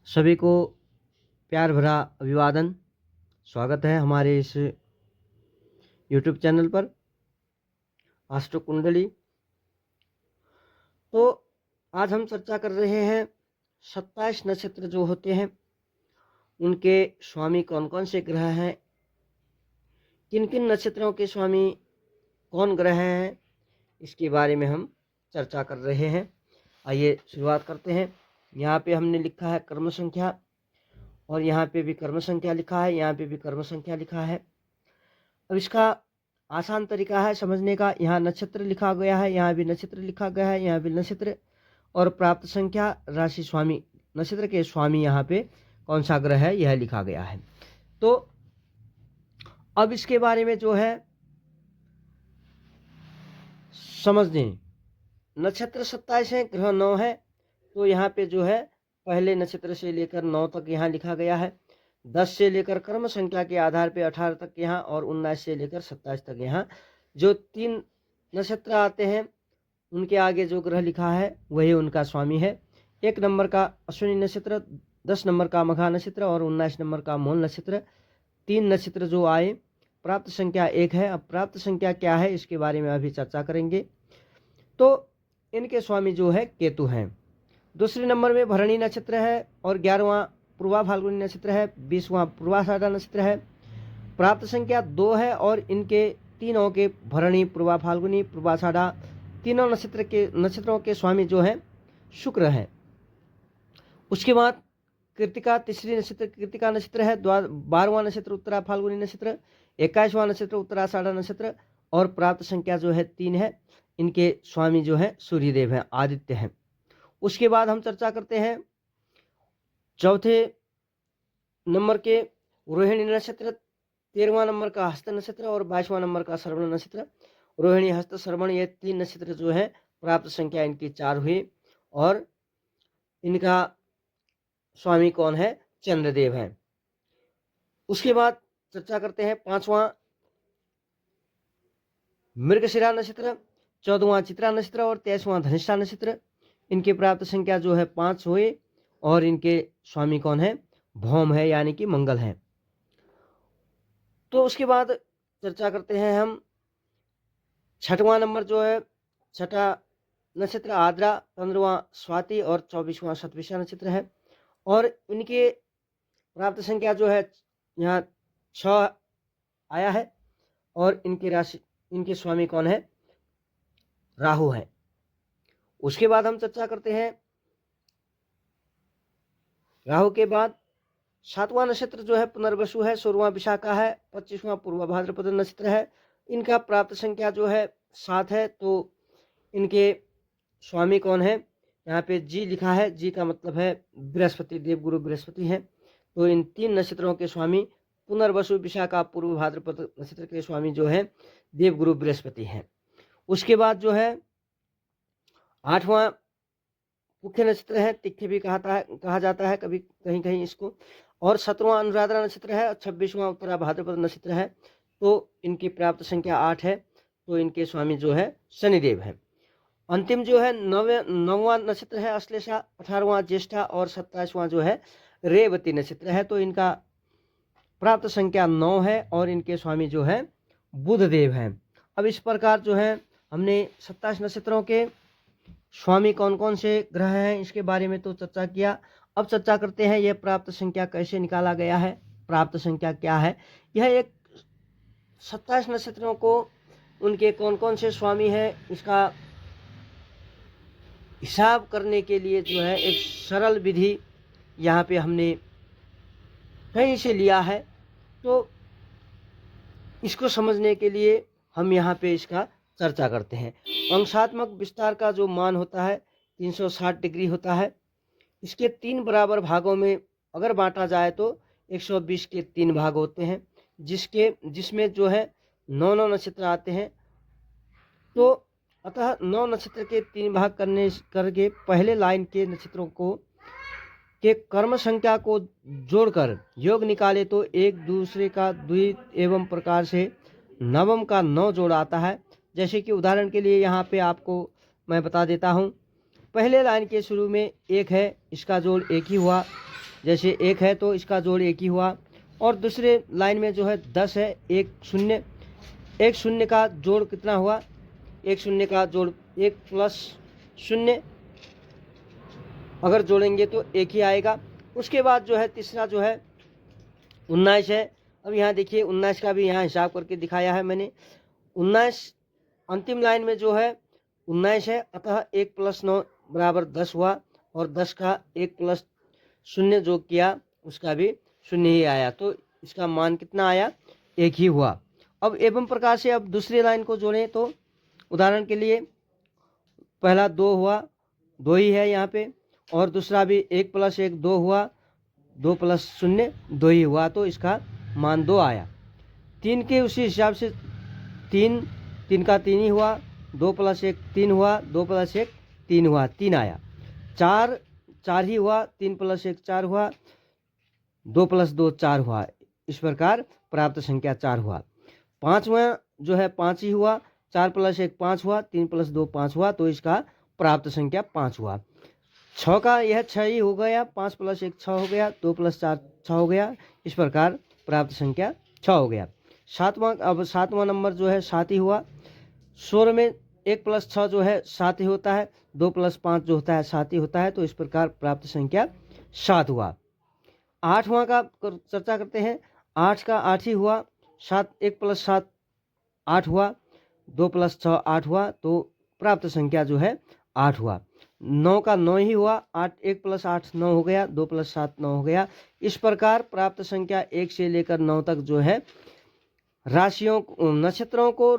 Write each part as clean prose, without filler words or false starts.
सभी को प्यार भरा अभिवादन। स्वागत है हमारे इस YouTube चैनल पर आस्ट्रो कुंडली। तो आज हम चर्चा कर रहे हैं 27 नक्षत्र जो होते हैं उनके स्वामी कौन कौन से ग्रह हैं, किन किन नक्षत्रों के स्वामी कौन ग्रह हैं, इसके बारे में हम चर्चा कर रहे हैं। आइए शुरुआत करते हैं। यहाँ पे हमने लिखा है कर्म संख्या, और यहाँ पे भी कर्म संख्या लिखा है, यहाँ पे भी कर्म संख्या लिखा है। अब इसका आसान तरीका है समझने का। यहाँ नक्षत्र लिखा गया है, यहाँ भी नक्षत्र लिखा गया है, यहाँ भी नक्षत्र, और प्राप्त संख्या, राशि, स्वामी, नक्षत्र के स्वामी यहाँ पे कौन सा ग्रह है यह लिखा गया है। तो अब इसके बारे में जो है समझ लें। नक्षत्र 27 है, ग्रह 9 है। तो यहाँ पे जो है पहले नक्षत्र से लेकर 9 तक यहाँ लिखा गया है। 10 से लेकर कर्म संख्या के आधार पे 18 तक यहाँ, और 19 से लेकर 27 तक यहाँ। जो 3 नक्षत्र आते हैं उनके आगे जो ग्रह लिखा है वही उनका स्वामी है। 1 नंबर का अश्विनी नक्षत्र, 10 नंबर का मघा नक्षत्र और 19 नंबर का मूल नक्षत्र। 3 नक्षत्र जो आए, प्राप्त संख्या 1 है। अब प्राप्त संख्या क्या है इसके बारे में अभी चर्चा करेंगे। तो इनके स्वामी जो है केतु हैं। दूसरे नंबर में भरणी नक्षत्र है, और 11वां पूर्वा फाल्गुनी नक्षत्र है, 20वां पूर्वाषाढ़ा नक्षत्र है। प्राप्त संख्या 2 है, और इनके तीनों के भरणी, पूर्वा फाल्गुनी, पूर्वाषाढ़ा, तीनों नक्षत्रों के स्वामी जो है शुक्र है। उसके बाद कृतिका, तीसरी नक्षत्र कृतिका नक्षत्र है। 12वां नक्षत्र उत्तरा फाल्गुनी नक्षत्र, 21वां नक्षत्र उत्तराषाढ़ा नक्षत्र, और प्राप्त संख्या जो है 3 है। इनके स्वामी जो है सूर्यदेव हैं, आदित्य हैं। उसके बाद हम चर्चा करते हैं चौथे नंबर के रोहिणी नक्षत्र, 13वां नंबर का हस्त नक्षत्र और 22वां नंबर का श्रवण नक्षत्र। रोहिणी, हस्त, श्रवण ये 3 नक्षत्र जो है प्राप्त संख्या इनकी 4 हुई, और इनका स्वामी कौन है? चंद्रदेव है। उसके बाद चर्चा करते हैं 5वां मृगशिरा नक्षत्र, 14वां चित्रा नक्षत्र और 23वां धनिष्ठा नक्षत्र। इनकी प्राप्त संख्या जो है 5 हुए, और इनके स्वामी कौन है? भौम है, यानी कि मंगल है। तो उसके बाद चर्चा करते हैं हम 6वां नंबर जो है, 6ठा नक्षत्र आद्रा, 15वां स्वाति और 24वां शतभिषा नक्षत्र है। और इनके प्राप्त संख्या जो है यहाँ 6 आया है, और इनकी राशि, इनके स्वामी कौन है? राहु है। उसके बाद हम चर्चा करते हैं राहु के बाद 7वां नक्षत्र जो है पुनर्वसु है, 16वां विशाखा है, 25वां पूर्व भाद्रपद नक्षत्र है। इनका प्राप्त संख्या जो है 7 है। तो इनके स्वामी कौन है? यहाँ पे जी लिखा है, जी का मतलब है बृहस्पति, देवगुरु बृहस्पति है। तो इन 3 नक्षत्रों के स्वामी पुनर्वसु, विशाखा, पूर्व भाद्रपद नक्षत्र के स्वामी जो है देवगुरु बृहस्पति हैं। उसके बाद जो है 8वां मुख्य नक्षत्र है, तिथि भी कहा जाता है कभी कहीं कहीं इसको, और 17वां अनुराधा नक्षत्र है, और 26वां उत्तरा भाद्रपद नक्षत्र है। तो इनकी प्राप्त संख्या 8 है। तो इनके स्वामी जो है शनिदेव है। अंतिम जो है 9वां नक्षत्र है अश्लेषा, 18वां ज्येष्ठा और 27वां जो है रेवती नक्षत्र है। तो इनका प्राप्त संख्या 9 है, और इनके स्वामी जो है बुधदेव हैं। अब इस प्रकार जो है हमने 27 नक्षत्रों के स्वामी कौन कौन से ग्रह हैं इसके बारे में तो चर्चा किया। अब चर्चा करते हैं यह प्राप्त संख्या कैसे निकाला गया है, प्राप्त संख्या क्या है। यह एक 27 नक्षत्रों को उनके कौन कौन से स्वामी हैं इसका हिसाब करने के लिए जो है एक सरल विधि यहाँ पे हमने कहीं से लिया है। तो इसको समझने के लिए हम यहाँ पे इसका चर्चा करते हैं। अंशात्मक विस्तार का जो मान होता है 360 डिग्री होता है। इसके 3 बराबर भागों में अगर बांटा जाए तो 120 के 3 भाग होते हैं, जिसमें जो है 9 नक्षत्र आते हैं। तो अतः 9 नक्षत्र के 3 भाग करके पहले लाइन के नक्षत्रों को के कर्म संख्या को जोड़कर योग निकाले तो एक दूसरे का द्वित एवं प्रकार से नवम का 9 जोड़ आता है। जैसे कि उदाहरण के लिए यहाँ पे आपको मैं बता देता हूँ। पहले लाइन के शुरू में 1 है, इसका जोड़ 1 ही हुआ। जैसे 1 है तो इसका जोड़ 1 ही हुआ, और दूसरे लाइन में जो है 10 है, 1 0, 1 0 का जोड़ कितना हुआ, 1 0 का जोड़ 1 प्लस 0, अगर जोड़ेंगे तो 1 ही आएगा। उसके बाद जो है तीसरा जो है 19 है। अब यहाँ देखिए 19 का भी यहाँ हिसाब करके दिखाया है मैंने। 19 अंतिम लाइन में जो है 19 है, अतः 1 प्लस 9 बराबर 10 हुआ, और 10 का 1 प्लस 0 जो किया उसका भी 0 ही आया, तो इसका मान कितना आया, 1 ही हुआ। अब एवं प्रकार से अब दूसरी लाइन को जोड़ें तो उदाहरण के लिए पहला 2 हुआ, 2 ही है यहाँ पे, और दूसरा भी 1 प्लस 1 2 हुआ, 2 प्लस 0 2 ही हुआ, तो इसका मान 2 आया। 3 के उसी हिसाब से 3 का 3 ही हुआ, 2 प्लस 1 3 हुआ, 2 प्लस 1 3 हुआ, 3 आया। 4 ही हुआ, 3 प्लस 1 4 हुआ, 2 प्लस 2 4 हुआ, इस प्रकार प्राप्त संख्या 4 हुआ। 5वां जो है 5 ही हुआ, 4 प्लस 1 5 हुआ, 3 प्लस 2 5 हुआ, तो इसका प्राप्त संख्या 5 हुआ। 6 का यह 6 ही हो गया, 5 प्लस 1 6 हो गया, 2 प्लस 4 6 हो गया, इस प्रकार प्राप्त संख्या 6 हो गया। अब 7वां नंबर जो है 7 ही हुआ। 16 में 1 प्लस 6 जो है 7 ही होता है, 2 प्लस 5 जो होता है 7 ही होता है, तो इस प्रकार प्राप्त संख्या 7 हुआ। 8वां का चर्चा करते हैं। 8 का 8 ही हुआ, 1 प्लस 7 8 हुआ, 2 प्लस 6 8 हुआ, तो प्राप्त संख्या जो है 8 हुआ। 9 का 9 ही हुआ, 1 प्लस 8 9 हो गया, 2 प्लस 7 9 हो गया। इस प्रकार प्राप्त संख्या 1 से लेकर 9 तक जो है राशियों नक्षत्रों को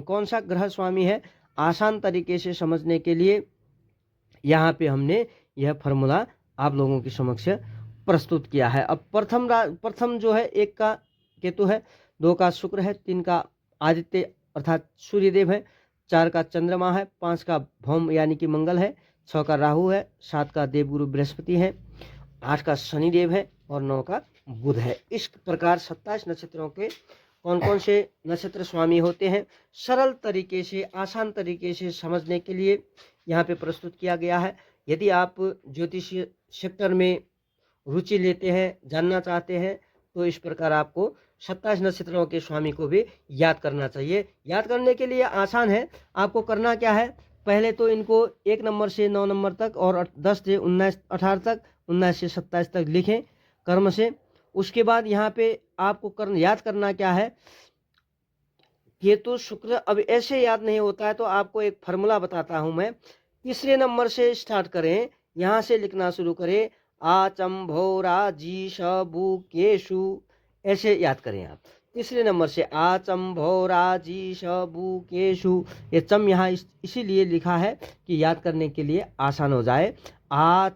कौन सा ग्रह स्वामी है, आसान तरीके से समझने के लिए यहाँ पे हमने यह फॉर्मूला आप लोगों के समक्ष प्रस्तुत किया है। अब प्रथम जो है 1 का केतु है, 2 का शुक्र है, 3 का आदित्य अर्थात सूर्यदेव है, 4 का चंद्रमा है, 5 का भौम यानी कि मंगल है, 6 का राहु है, 7 का देवगुरु बृहस्पति है, 8 का शनिदेव है, और 9 का बुध है। इस प्रकार 27 नक्षत्रों के कौन कौन से नक्षत्र स्वामी होते हैं, सरल तरीके से आसान तरीके से समझने के लिए यहाँ पे प्रस्तुत किया गया है। यदि आप ज्योतिषीय सेक्टर में रुचि लेते हैं, जानना चाहते हैं, तो इस प्रकार आपको 27 नक्षत्रों के स्वामी को भी याद करना चाहिए। याद करने के लिए आसान है, आपको करना क्या है, पहले तो इनको 1 नंबर से 9 नंबर तक और 10 से 19 18 तक, 19 से 27 तक लिखें कर्म से। उसके बाद यहाँ पे आपको याद करना क्या है, केतु शुक्र। अब ऐसे याद नहीं होता है तो आपको एक फार्मूला बताता हूं मैं। तीसरे नंबर से स्टार्ट करें, यहाँ से लिखना शुरू करें, आचम्भोराजीशबुकेशु, ऐसे याद करें आप। तीसरे नंबर से आचम्भोराजीशबुकेशु, ये चम यहाँ इसीलिए लिखा है कि याद करने के लिए आसान हो जाए। आ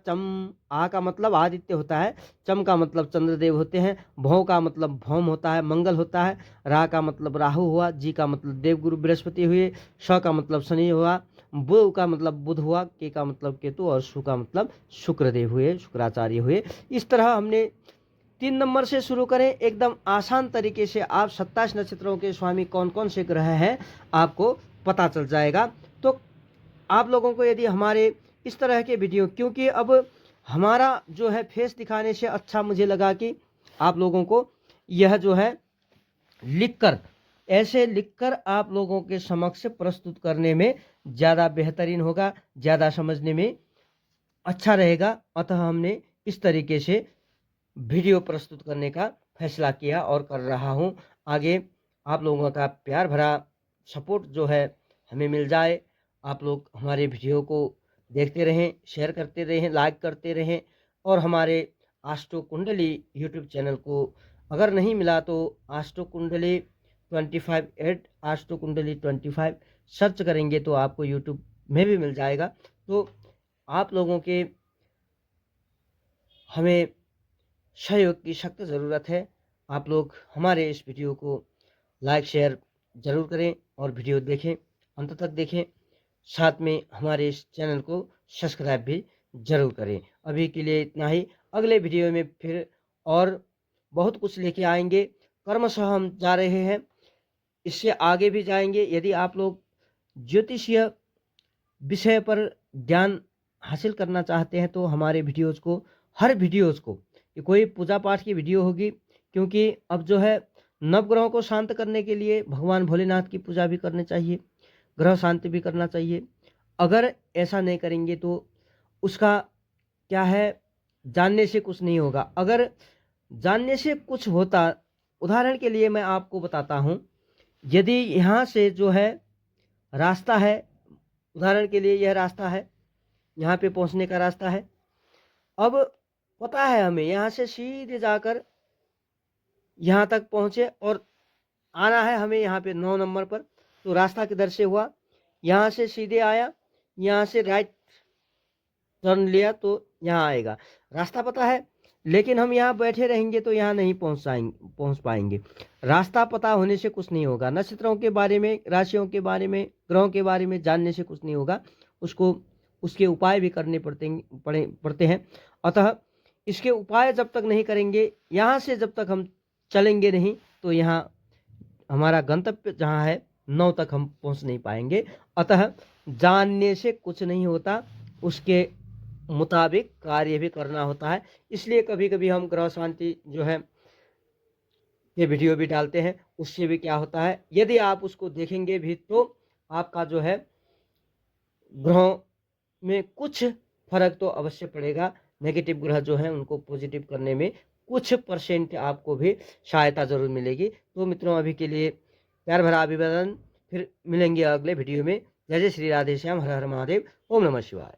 का मतलब आदित्य होता है, चम का मतलब चंद्रदेव होते हैं, भौ का मतलब भौम होता है, मंगल होता है, रा का मतलब राहु हुआ, जी का मतलब देवगुरु बृहस्पति हुए, श का मतलब शनि हुआ, बु का मतलब बुध हुआ, के का मतलब केतु, और सु का मतलब शुक्रदेव हुए, शुक्राचार्य हुए। इस तरह हमने 3 नंबर से शुरू करें, एकदम आसान तरीके से आप 27 नक्षत्रों के स्वामी कौन कौन से ग्रह हैं आपको पता चल जाएगा। तो आप लोगों को यदि हमारे इस तरह के वीडियो, क्योंकि अब हमारा जो है फेस दिखाने से अच्छा मुझे लगा कि आप लोगों को यह जो है ऐसे लिखकर आप लोगों के समक्ष प्रस्तुत करने में ज़्यादा बेहतरीन होगा, ज़्यादा समझने में अच्छा रहेगा। अतः हमने इस तरीके से वीडियो प्रस्तुत करने का फैसला किया और कर रहा हूं। आगे आप लोगों का प्यार भरा सपोर्ट जो है हमें मिल जाए, आप लोग हमारे वीडियो को देखते रहें, शेयर करते रहें, लाइक करते रहें, और हमारे आस्ट्रो कुंडली यूट्यूब चैनल को अगर नहीं मिला तो आस्ट्रो कुंडली 25 आस्ट्रो कुंडली 25 सर्च करेंगे तो आपको यूट्यूब में भी मिल जाएगा। तो आप लोगों के हमें सहयोग की सख्त ज़रूरत है। आप लोग हमारे इस वीडियो को लाइक शेयर ज़रूर करें और वीडियो देखें, अंत तक देखें, साथ में हमारे इस चैनल को सब्सक्राइब भी ज़रूर करें। अभी के लिए इतना ही, अगले वीडियो में फिर और बहुत कुछ लेके आएंगे। कर्मशः हम जा रहे हैं, इससे आगे भी जाएंगे। यदि आप लोग ज्योतिषीय विषय पर ज्ञान हासिल करना चाहते हैं तो हमारे वीडियोज़ को, हर वीडियोज़ को ये कोई पूजा पाठ की वीडियो होगी, क्योंकि अब जो है नवग्रहों को शांत करने के लिए भगवान भोलेनाथ की पूजा भी करनी चाहिए, ग्रह शांति भी करना चाहिए। अगर ऐसा नहीं करेंगे तो उसका क्या है, जानने से कुछ नहीं होगा। अगर जानने से कुछ होता, उदाहरण के लिए मैं आपको बताता हूँ, यदि यहाँ से जो है रास्ता है, उदाहरण के लिए यह रास्ता है, यहाँ पे पहुँचने का रास्ता है। अब पता है हमें यहाँ से सीधे जाकर यहाँ तक पहुँचे और आना है हमें यहाँ पे 9 नंबर पर, तो रास्ता किधर से हुआ, यहाँ से सीधे आया, यहाँ से राइट टर्न लिया तो यहाँ आएगा। रास्ता पता है, लेकिन हम यहाँ बैठे रहेंगे तो यहाँ नहीं पहुँच पाएंगे। रास्ता पता होने से कुछ नहीं होगा। नक्षत्रों के बारे में, राशियों के बारे में, ग्रहों के बारे में जानने से कुछ नहीं होगा। उसको उसके उपाय भी करने पड़ते हैं। अतः इसके उपाय जब तक नहीं करेंगे, यहाँ से जब तक हम चलेंगे नहीं, तो यहाँ हमारा गंतव्य जहाँ है 9 तक हम पहुँच नहीं पाएंगे। अतः जानने से कुछ नहीं होता, उसके मुताबिक कार्य भी करना होता है। इसलिए कभी कभी हम ग्रह शांति जो है ये वीडियो भी डालते हैं। उससे भी क्या होता है, यदि आप उसको देखेंगे भी तो आपका जो है ग्रहों में कुछ फर्क तो अवश्य पड़ेगा। नेगेटिव ग्रह जो हैं उनको पॉजिटिव करने में कुछ परसेंट आपको भी सहायता जरूर मिलेगी। तो मित्रों, अभी के लिए प्यार भरा अभिवादन। फिर मिलेंगे अगले वीडियो में। जय जय श्री राधे श्याम, हर हर महादेव, ओम नमः शिवाय।